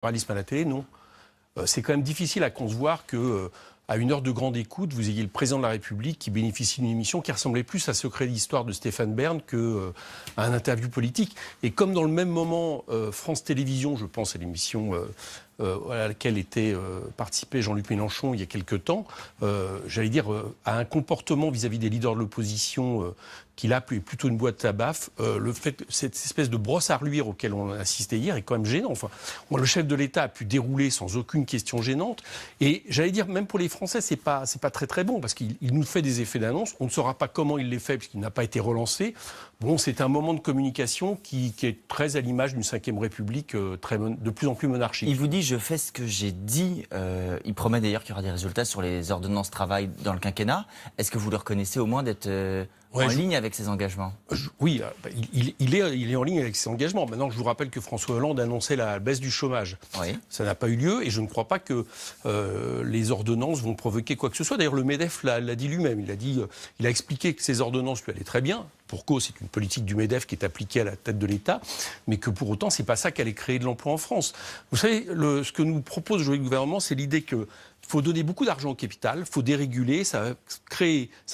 Pluralisme à la télé, non. C'est quand même difficile à concevoir que, à une heure de grande écoute, vous ayez le président de la République qui bénéficie d'une émission qui ressemblait plus à Secret d'Histoire de Stéphane Bern qu'à un interview politique. Et comme dans le même moment, France Télévisions, je pense à l'émission à laquelle était participé Jean-Luc Mélenchon il y a quelque temps, j'allais dire, a un comportement vis-à-vis des leaders de l'opposition qu'il a plutôt une boîte à baffes. Le fait, cette espèce de brosse à reluire auquel on a assisté hier est quand même gênant. Enfin, le chef de l'État a pu dérouler sans aucune question gênante. Et j'allais dire, même pour les Français, c'est pas très très bon parce qu'il nous fait des effets d'annonce. On ne saura pas comment il les fait puisqu'il n'a pas été relancé. Bon, c'est un moment de communication qui est très à l'image d'une Ve République de plus en plus monarchique. Il vous dit, je fais ce que j'ai dit. Il promet d'ailleurs qu'il y aura des résultats sur les ordonnances travail dans le quinquennat. Est-ce que vous le reconnaissez au moins d'être en ligne avec ses engagements? Oui, il est en ligne avec ses engagements. Maintenant, je vous rappelle que François Hollande annonçait la baisse du chômage. Oui. Ça n'a pas eu lieu et je ne crois pas que les ordonnances vont provoquer quoi que ce soit. D'ailleurs, le MEDEF l'a dit lui-même. Il a expliqué que ces ordonnances lui allaient très bien. Pour cause, c'est une politique du MEDEF qui est appliquée à la tête de l'État, mais que pour autant, c'est pas ça qui allait créer de l'emploi en France. Vous savez, ce que nous propose aujourd'hui le gouvernement, c'est l'idée qu'il faut donner beaucoup d'argent au capital, il faut déréguler, ça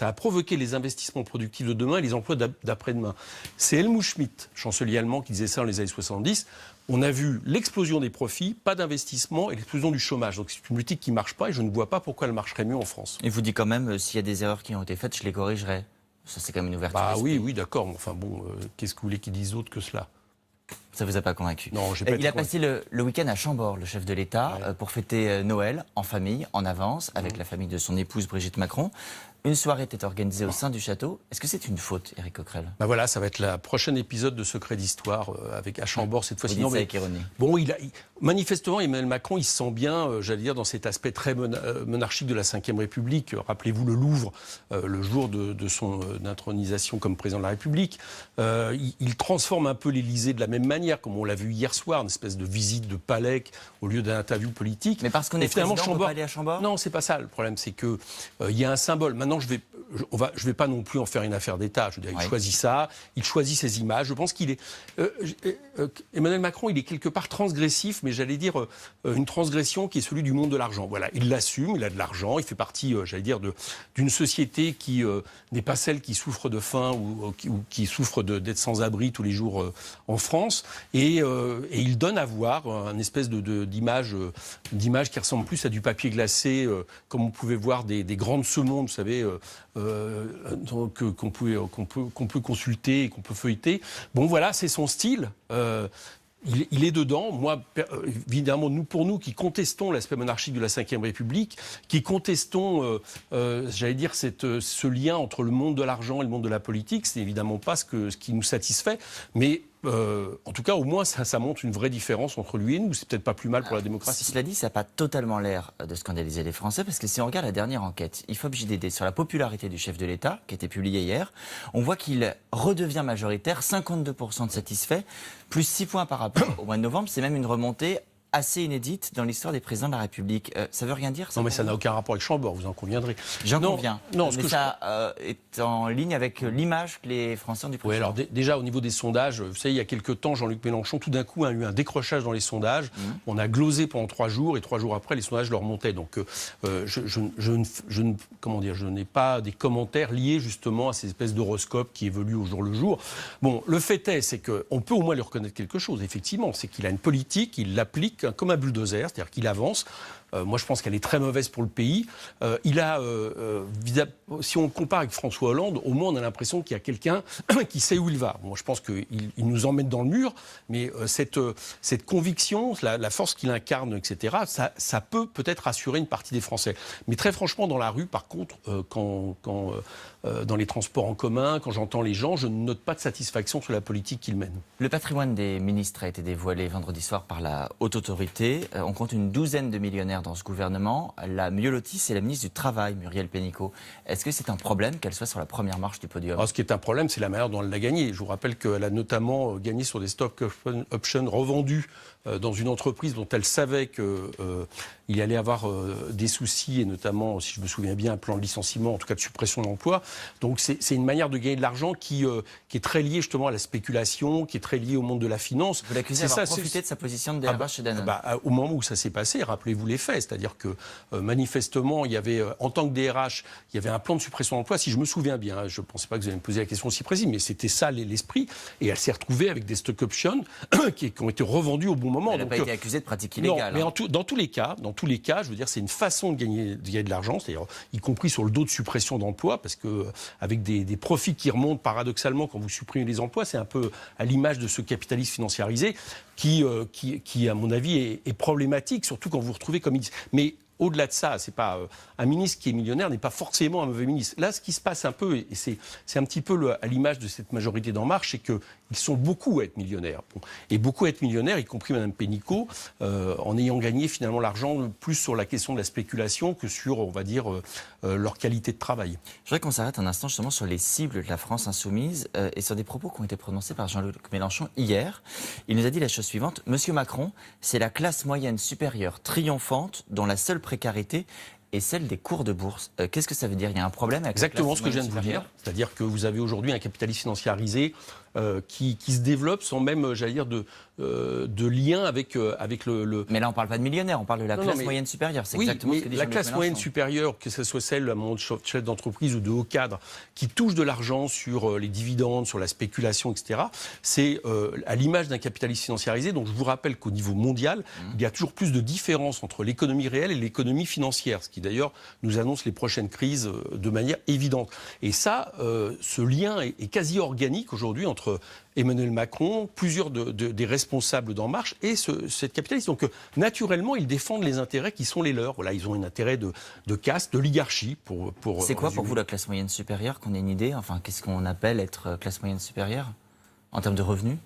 va provoquer les investissements productifs de demain et les emplois d'après-demain. C'est Helmut Schmidt, chancelier allemand, qui disait ça dans les années 70. On a vu l'explosion des profits, pas d'investissement et l'explosion du chômage. Donc c'est une politique qui ne marche pas et je ne vois pas pourquoi elle marcherait mieux en France. Et vous dit quand même, s'il y a des erreurs qui ont été faites, je les corrigerai. Ça, c'est quand même une ouverture. Oui, d'accord. Enfin bon, qu'est-ce que vous voulez qu'ils disent d'autre que cela? Ça vous a pas convaincu? Non, j'ai pas Il a passé le week-end à Chambord, le chef de l'État, pour fêter Noël en famille, en avance, avec la famille de son épouse Brigitte Macron. Une soirée était organisée au sein du château. Est-ce que c'est une faute, Éric Coquerel? Voilà, ça va être la prochaine épisode de Secret d'Histoire avec à Chambord cette fois-ci. Vous dites ça avec ironie. Bon, manifestement, Emmanuel Macron, il se sent bien, j'allais dire, dans cet aspect très monarchique de la Ve République. Rappelez-vous le Louvre, le jour de son intronisation comme président de la République. Il transforme un peu l'Élysée de la même manière, comme on l'a vu hier soir, une espèce de visite de palais au lieu d'un interview politique. Mais parce qu'on est président, on peut pas aller à Chambord? Non, c'est pas ça. Le problème, c'est que il y a un symbole. Maintenant, je vais pas non plus en faire une affaire d'État. Je veux dire, il choisit ça, il choisit ses images. Je pense qu'il est Emmanuel Macron, il est quelque part transgressif, mais j'allais dire une transgression qui est celui du monde de l'argent. Voilà, il l'assume, il a de l'argent, il fait partie, j'allais dire, d'une société qui n'est pas celle qui souffre de faim ou qui souffre d'être sans abri tous les jours en France, et il donne à voir un espèce d'image qui ressemble plus à du papier glacé, comme on pouvait voir des grandes semondes, vous savez, qu'on peut consulter et qu'on peut feuilleter. Bon, voilà, c'est son style. Il est dedans. Moi, évidemment, pour nous qui contestons l'aspect monarchique de la Ve République, qui contestons, j'allais dire, ce lien entre le monde de l'argent et le monde de la politique, c'est évidemment pas ce qui nous satisfait. Mais en tout cas, au moins, ça montre une vraie différence entre lui et nous. C'est peut-être pas plus mal pour la démocratie. Cela dit, ça n'a pas totalement l'air de scandaliser les Français, parce que si on regarde la dernière enquête IFOP-JDD sur la popularité du chef de l'État, qui a été publiée hier, on voit qu'il redevient majoritaire, 52% de satisfaits, plus 6 points par rapport au mois de novembre. C'est même une remontée assez inédite dans l'histoire des présidents de la République. Ça veut rien dire, ça? Non, mais ça n'a aucun rapport avec Chambord, vous en conviendrez. J'en conviens. Non, mais ça est en ligne avec l'image que les Français ont du président. Oui, alors déjà, au niveau des sondages, vous savez, il y a quelques temps, Jean-Luc Mélenchon, tout d'un coup, a eu un décrochage dans les sondages. On a glosé pendant 3 jours, et 3 jours après, les sondages leur remontaient. Donc, je n'ai pas des commentaires liés, justement, à ces espèces d'horoscopes qui évoluent au jour le jour. Bon, le fait est, c'est qu'on peut au moins lui reconnaître quelque chose, effectivement. C'est qu'il a une politique, il l'applique comme un bulldozer, c'est-à-dire qu'il avance. Moi, je pense qu'elle est très mauvaise pour le pays. Si on compare avec François Hollande, au moins on a l'impression qu'il y a quelqu'un qui sait où il va. Bon, je pense qu'il nous emmène dans le mur, mais cette conviction, la force qu'il incarne, etc., ça peut-être rassurer une partie des Français. Mais très franchement, dans la rue, par contre, dans les transports en commun, quand j'entends les gens, je ne note pas de satisfaction sur la politique qu'il mène. Le patrimoine des ministres a été dévoilé vendredi soir par la Haute Autorité. On compte une douzaine de millionnaires dans ce gouvernement. La mieux lotie, c'est la ministre du Travail, Muriel Pénicaud. Est-ce que c'est un problème qu'elle soit sur la première marche du podium? Alors, ce qui est un problème, c'est la manière dont elle l'a gagné. Je vous rappelle qu'elle a notamment gagné sur des stock options revendus dans une entreprise dont elle savait qu'il allait avoir des soucis, et notamment, si je me souviens bien, un plan de licenciement, en tout cas de suppression d'emplois. Donc c'est une manière de gagner de l'argent qui est très liée justement à la spéculation, qui est très liée au monde de la finance. Vous l'accusez d'avoir profité de sa position de DRH chez Danone. Au moment où ça s'est passé, rappelez-vous les faits, c'est-à-dire que manifestement, il y avait, en tant que DRH, il y avait un plan de suppression d'emplois, si je me souviens bien, hein, je ne pensais pas que vous alliez me poser la question aussi précise, mais c'était ça l'esprit, et elle s'est retrouvée avec des stock options qui ont été revendus au bon moment. Elle n'a pas été accusée de pratique illégale. Non, mais dans tous les cas, je veux dire, c'est une façon de gagner de l'argent, c'est-à-dire y compris sur le dos de suppression d'emplois, parce que avec des profits qui remontent paradoxalement quand vous supprimez les emplois, c'est un peu à l'image de ce capitalisme financiarisé qui à mon avis, est problématique, surtout quand vous vous retrouvez comme... Mais au-delà de ça, c'est pas un ministre qui est millionnaire n'est pas forcément un mauvais ministre. Là, ce qui se passe un peu, et c'est un petit peu à l'image de cette majorité d'En Marche, c'est qu'ils sont beaucoup à être millionnaires. Bon. Et beaucoup à être millionnaires, y compris Mme Pénicaud, en ayant gagné finalement l'argent plus sur la question de la spéculation que sur, on va dire, leur qualité de travail. Je voudrais qu'on s'arrête un instant justement sur les cibles de la France insoumise et sur des propos qui ont été prononcés par Jean-Luc Mélenchon hier. Il nous a dit la chose suivante: Monsieur Macron, c'est la classe moyenne supérieure triomphante dont la seule précarité et celle des cours de bourse. Qu'est-ce que ça veut dire? Il y a un problème avec exactement ce que je viens de vous dire. C'est-à-dire que vous avez aujourd'hui un capitalisme financiarisé qui se développe sans même, j'allais dire, de lien avec le... Mais là, on ne parle pas de millionnaires, on parle de la classe moyenne supérieure. C'est exactement ce que dit la classe Mélenchon. moyenne supérieure, que ce soit celle à mon chef d'entreprise ou de haut cadre, qui touche de l'argent sur les dividendes, sur la spéculation, etc., c'est à l'image d'un capitalisme financiarisé. Donc je vous rappelle qu'au niveau mondial, il y a toujours plus de différence entre l'économie réelle et l'économie financière, ce qui d'ailleurs nous annonce les prochaines crises de manière évidente. Et ça, ce lien est quasi organique aujourd'hui entre Emmanuel Macron, plusieurs des responsables d'En Marche et cette capitaliste. Donc naturellement, ils défendent les intérêts qui sont les leurs. Voilà, ils ont un intérêt de caste, d'oligarchie. C'est quoi pour vous la classe moyenne supérieure, qu'on ait une idée? Enfin, qu'est-ce qu'on appelle être classe moyenne supérieure en termes de revenus?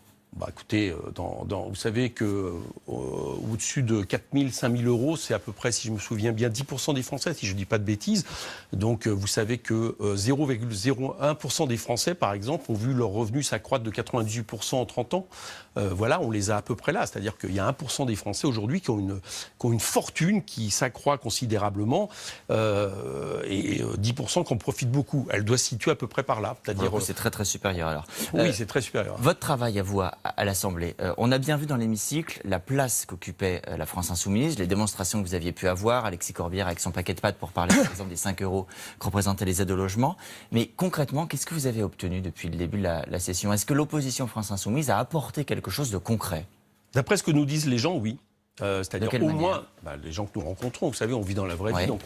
Écoutez, vous savez que au-dessus de 4 000, 5 000 euros, c'est à peu près, si je me souviens bien, 10% des Français, si je ne dis pas de bêtises. Donc vous savez que 0,01% des Français, par exemple, ont vu leurs revenus s'accroître de 98% en 30 ans. Voilà, on les a à peu près là. C'est-à-dire qu'il y a 1% des Français aujourd'hui qui ont une fortune qui s'accroît considérablement et 10% qui en profitent beaucoup. Elle doit se situer à peu près par là. C'est-à-dire c'est très très supérieur alors. Oui, c'est très supérieur. Votre travail à vous à l'Assemblée. On a bien vu dans l'hémicycle la place qu'occupait la France insoumise, les démonstrations que vous aviez pu avoir, Alexis Corbière avec son paquet de pâtes pour parler par exemple des 5 euros que représentaient les aides au logement. Mais concrètement, qu'est-ce que vous avez obtenu depuis le début de la session? Est-ce que l'opposition France insoumise a apporté quelque chose de concret? D'après ce que nous disent les gens, oui. C'est-à-dire au moins, les gens que nous rencontrons, vous savez, on vit dans la vraie vie, donc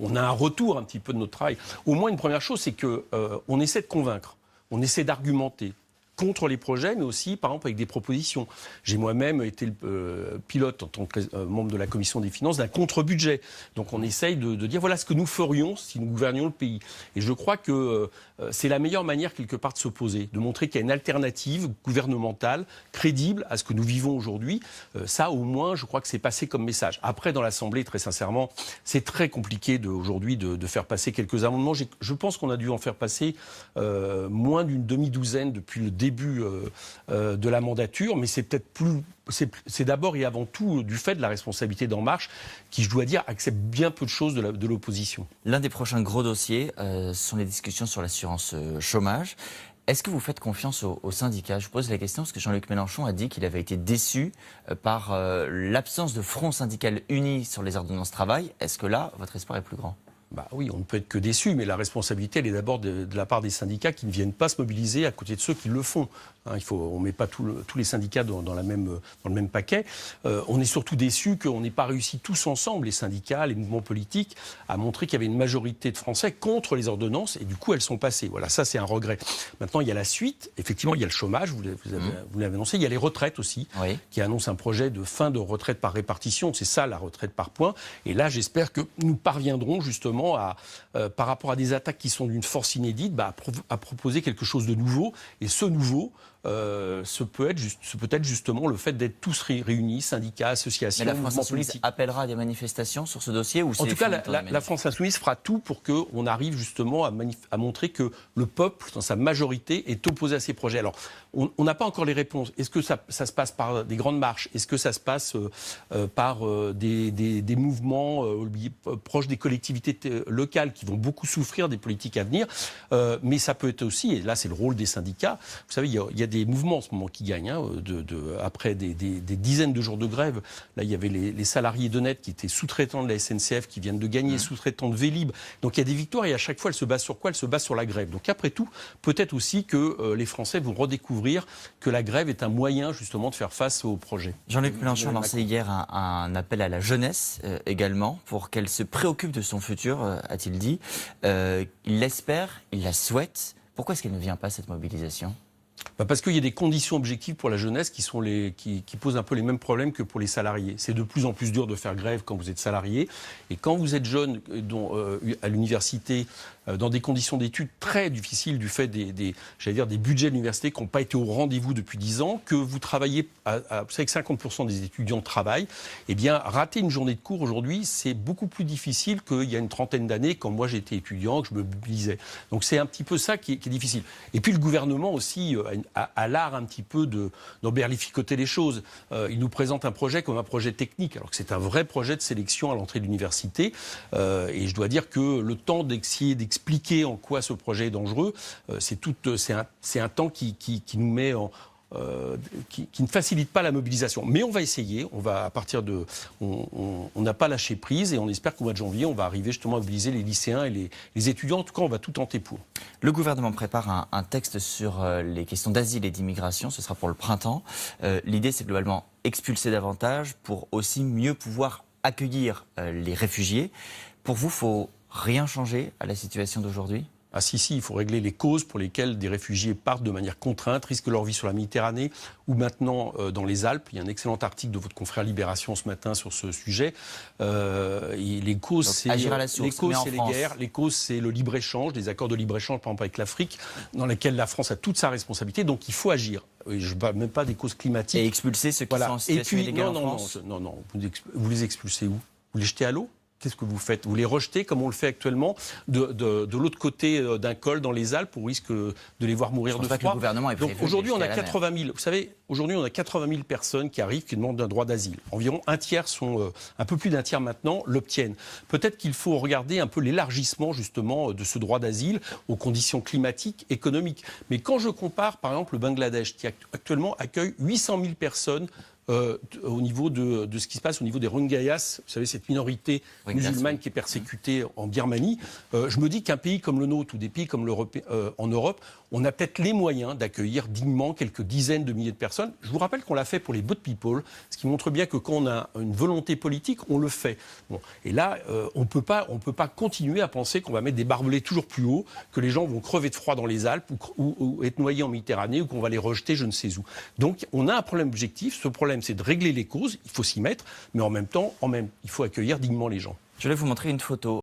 on a un retour un petit peu de notre travail. Au moins, une première chose, c'est qu'on essaie de convaincre, on essaie d'argumenter contre les projets, mais aussi, par exemple, avec des propositions. J'ai moi-même été le pilote, en tant que membre de la Commission des Finances, d'un contre-budget. Donc on essaye de dire, voilà ce que nous ferions si nous gouvernions le pays. Et je crois que c'est la meilleure manière, quelque part, de s'opposer, de montrer qu'il y a une alternative gouvernementale, crédible à ce que nous vivons aujourd'hui. Ça, au moins, je crois que c'est passé comme message. Après, dans l'Assemblée, très sincèrement, c'est très compliqué aujourd'hui de faire passer quelques amendements. Je pense qu'on a dû en faire passer moins d'une demi-douzaine depuis le début de la mandature, mais c'est peut-être plus... C'est d'abord et avant tout du fait de la responsabilité d'En Marche, qui, je dois dire, accepte bien peu de choses de l'opposition. L'un des prochains gros dossiers sont les discussions sur l'assurance chômage. Est-ce que vous faites confiance aux syndicats? Je vous pose la question parce que Jean-Luc Mélenchon a dit qu'il avait été déçu par l'absence de front syndical uni sur les ordonnances travail. Est-ce que là, votre espoir est plus grand? Oui, on ne peut être que déçu, mais la responsabilité, elle est d'abord de la part des syndicats qui ne viennent pas se mobiliser à côté de ceux qui le font. On ne met pas tous les syndicats dans le même paquet. On est surtout déçu qu'on n'ait pas réussi tous ensemble, les syndicats, les mouvements politiques, à montrer qu'il y avait une majorité de Français contre les ordonnances, et du coup, elles sont passées. Voilà, ça, c'est un regret. Maintenant, il y a la suite. Effectivement, il y a le chômage, vous l'avez annoncé. Il y a les retraites aussi, qui annoncent un projet de fin de retraite par répartition. C'est ça, la retraite par points. Et là, j'espère que nous parviendrons justement par rapport à des attaques qui sont d'une force inédite, à proposer quelque chose de nouveau. Et ce nouveau, ce peut être justement le fait d'être tous réunis, syndicats, associations, mais la France mouvements Insoumise politiques. appellera à des manifestations sur ce dossier ou En tout cas, la France Insoumise fera tout pour qu'on arrive justement à montrer que le peuple, dans sa majorité, est opposé à ces projets. Alors, on n'a pas encore les réponses. Est-ce que ça se passe par des grandes marches? Est-ce que ça se passe par des mouvements proches des collectivités locales qui vont beaucoup souffrir des politiques à venir? Mais ça peut être aussi, et là c'est le rôle des syndicats, vous savez, il y a des mouvements en ce moment qui gagnent, après des dizaines de jours de grève. Là, il y avait les salariés de Net qui étaient sous-traitants de la SNCF qui viennent de gagner, sous-traitants de Vélib. Donc il y a des victoires et à chaque fois, elles se basent sur quoi? Elles se basent sur la grève. Donc après tout, peut-être aussi que les Français vont redécouvrir que la grève est un moyen justement de faire face au projet. Jean-Luc Mélenchon a lancé hier un appel à la jeunesse également pour qu'elle se préoccupe de son futur, a-t-il dit. Il l'espère, il la souhaite. Pourquoi est-ce qu'elle ne vient pas, cette mobilisation ? Parce qu'il y a des conditions objectives pour la jeunesse qui posent un peu les mêmes problèmes que pour les salariés. C'est de plus en plus dur de faire grève quand vous êtes salarié. Et quand vous êtes jeune à l'université, dans des conditions d'études très difficiles du fait des budgets de l'université qui n'ont pas été au rendez-vous depuis 10 ans, que vous travaillez, vous savez que 50% des étudiants travaillent, eh bien, rater une journée de cours aujourd'hui, c'est beaucoup plus difficile qu'il y a une trentaine d'années, quand moi j'étais étudiant, que je me mobilisais. Donc c'est un petit peu ça qui est difficile. Et puis le gouvernement aussi a l'art un petit peu d'emberlificoter les choses. Il nous présente un projet comme un projet technique, alors que c'est un vrai projet de sélection à l'entrée de l'université. Et je dois dire que le temps d'essayer d'expliquer en quoi ce projet est dangereux, c'est un temps qui nous met qui ne facilite pas la mobilisation. Mais on va essayer, on n'a pas lâché prise et on espère qu'au mois de janvier, on va arriver justement à mobiliser les lycéens et les étudiants. En tout cas, on va tout tenter pour. Le gouvernement prépare un texte sur les questions d'asile et d'immigration, ce sera pour le printemps. L'idée, c'est globalement expulser davantage pour aussi mieux pouvoir accueillir les réfugiés. Pour vous, il faut rien changer à la situation d'aujourd'hui ? Ah si, il faut régler les causes pour lesquelles des réfugiés partent de manière contrainte, risquent leur vie sur la Méditerranée ou maintenant dans les Alpes. Il y a un excellent article de votre confrère Libération ce matin sur ce sujet. Et les causes, c'est les guerres, les causes, c'est le libre-échange, les accords de libre-échange, par exemple avec l'Afrique, dans lesquels la France a toute sa responsabilité. Donc il faut agir. Et je ne parle même pas des causes climatiques. Et expulser ceux qui sont en situation illégale en France. Non. Vous les expulsez où? Vous les jetez à l'eau? Qu'est-ce que vous faites? Vous les rejetez comme on le fait actuellement de l'autre côté d'un col dans les Alpes, au risque de les voir mourir de froid. Le gouvernement est prévu. Donc aujourd'hui, on a 80 000. Vous savez, aujourd'hui, on a 80 000 personnes qui arrivent, qui demandent un droit d'asile. Environ un tiers sont, un peu plus d'un tiers maintenant, l'obtiennent. Peut-être qu'il faut regarder un peu l'élargissement justement de ce droit d'asile aux conditions climatiques, économiques. Mais quand je compare, par exemple, le Bangladesh, qui actuellement accueille 800 000 personnes. Au niveau de ce qui se passe au niveau des Rohingyas, vous savez, cette minorité musulmane qui est persécutée en Birmanie, je me dis qu'un pays comme le nôtre ou des pays comme en Europe, on a peut-être les moyens d'accueillir dignement quelques dizaines de milliers de personnes. Je vous rappelle qu'on l'a fait pour les boat people, ce qui montre bien que quand on a une volonté politique, on le fait. Bon. Et là, on peut pas continuer à penser qu'on va mettre des barbelés toujours plus haut, que les gens vont crever de froid dans les Alpes ou être noyés en Méditerranée ou qu'on va les rejeter je ne sais où. Donc on a un problème objectif. Ce problème, c'est de régler les causes. Il faut s'y mettre, mais en même temps, il faut accueillir dignement les gens. Je vais vous montrer une photo.